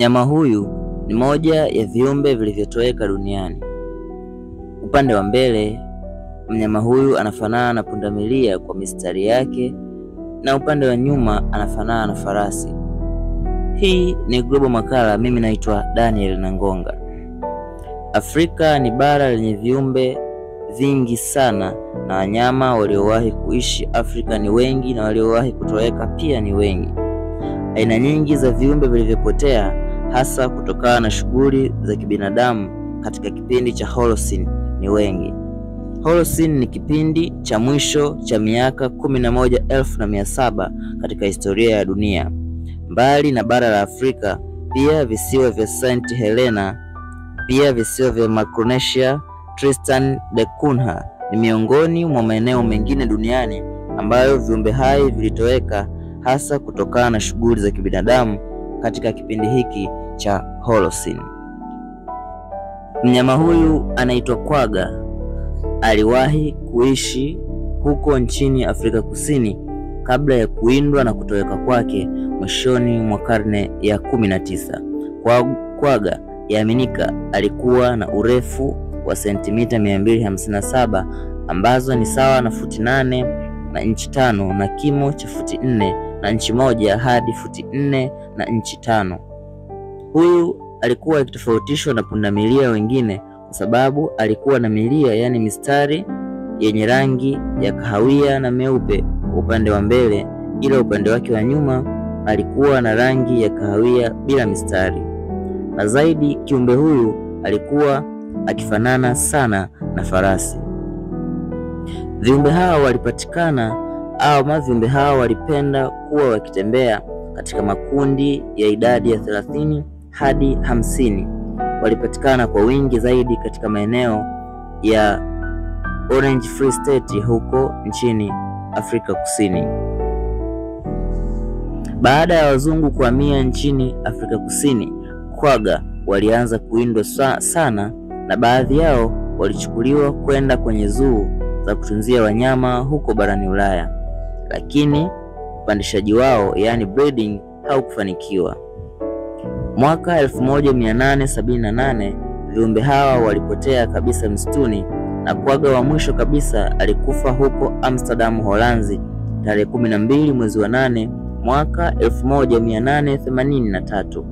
Mnyama huyu ni moja ya viumbe vilivyotoweka duniani. Upande wa mbele, mnyama huyu anafanana na pundamilia kwa mistari yake, na upande wa nyuma anafanana na farasi. Hii ni Global Makala, mimi naitwa Daniel Nangonga. Afrika ni bara lenye viumbe vingi sana, na wanyama waliowahi kuishi Afrika ni wengi na waliowahi kutoweka pia ni wengi. Aina nyingi za viumbe vilivyopotea hasa kutokana na shughuli za kibinadamu katika kipindi cha Holocene ni wengi. Holocene ni kipindi cha mwisho cha miaka 11,700 katika historia ya dunia. Mbali na bara la Afrika, pia visiwa vya St. Helena, pia visiwa vya Micronesia, Tristan da Cunha ni miongoni mwa maeneo mengine duniani ambayo viumbe hai vilitoweka hasa kutokana na shughuli za kibinadamu katika kipindi hiki cha Holocene. Mnyama huyu anaitwa quagga. Aliwahi kuishi huko nchini Afrika Kusini kabla ya kuindwa na kutoweka kwake mwishoni mwa karne ya 19. Quagga yaaminika alikuwa na urefu wa sentimita 257 ambazo ni sawa na futi 8 na inchi 5 na kimo cha futi 4 na inchi 1 hadi futi 4 na inchi 5. Huyu alikuwa akitofautishwa na pundamilia wengine kwa sababu alikuwa na milia, yani mistari yenye rangi ya kahawia na meupe upande wa mbele, ila upande wake wa nyuma alikuwa na rangi ya kahawia bila mistari. Na zaidi, kiumbe huyu alikuwa akifanana sana na farasi. Viumbe hawa walipatikana viumbe hawa walipenda kuwa wakitembea katika makundi ya idadi ya 30 hadi 50. Walipatikana kwa wingi zaidi katika maeneo ya Orange Free State huko nchini Afrika Kusini. Baada ya wazungu kuhamia nchini Afrika Kusini, quagga walianza kuindwa sana na baadhi yao walichukuliwa kwenda kwenye zoo za kutunzia wanyama huko barani Ulaya. Lakini upandishaji wao, yani breeding, haukufanikiwa. Mwaka 1878 viumbe hawa walipotea kabisa msituni, na quagga wa mwisho kabisa alikufa huko Amsterdam, Holanzi, tarehe 12 mwezi wa 8 mwaka 1883.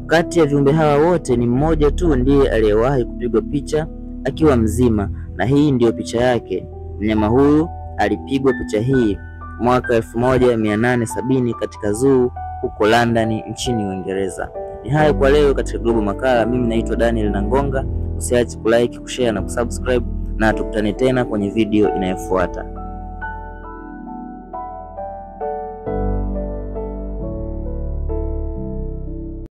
Kati ya viumbe hawa wote ni mmoja tu ndiye aliyewahi kupigwa picha akiwa mzima, na hii ndiyo picha yake. Mnyama huyu alipigwa picha hii mwaka 1870 katika zoo huko London nchini Uingereza. Ni hayo kwa leo katika Global Makala. Mimi naitwa Daniel Nangonga. Usiache kulike, kushare na kusubscribe, na tukutane tena kwenye video inayofuata.